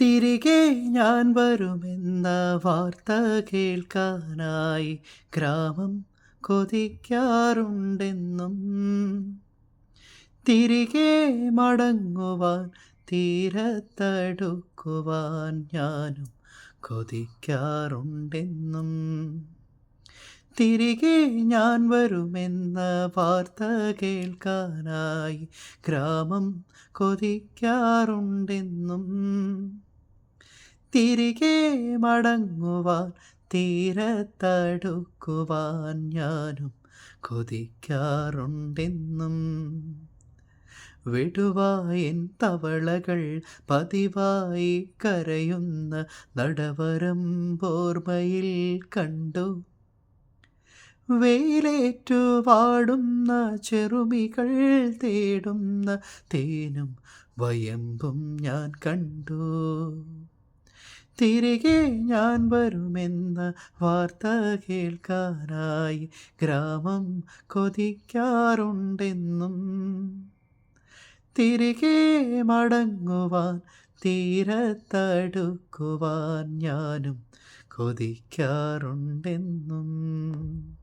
തിരികെ ഞാൻ വരുമെന്ന വാർത്ത കേൾക്കാനായി ഗ്രാമം കൊതിക്കാറുണ്ടെന്നും. തിരികെ മടങ്ങുവാൻ തീരത്തടുക്കുവാൻ ഞാനും കൊതിക്കാറുണ്ടെന്നും. തിരികെ ഞാൻ വരുമെന്ന വാർത്ത കേൾക്കാനായി ഗ്രാമം കൊതിക്കാറുണ്ടെന്നും. തിരികെ മടങ്ങുവാൻ തീരത്തടുക്കുവാൻ ഞാനും കൊതിക്കാറുണ്ടെന്നും. വിടുവായൻ തവളകൾ പതിവായി കരയുന്ന നടവരമ്പോർമയിൽ കണ്ടു. വെയിലേറ്റു വാടുന്ന ചെറുമികൾ തേടുന്ന തേനും വയമ്പും ഞാൻ കണ്ടു. തിരികെ ഞാൻ വരുമെന്ന വാർത്ത കേൾക്കാനായി ഗ്രാമം കൊതിക്കാറുണ്ടെന്നും. തിരികെ മടങ്ങുവാൻ തീരത്തടുക്കുവാൻ ഞാനും കൊതിക്കാറുണ്ടെന്നും.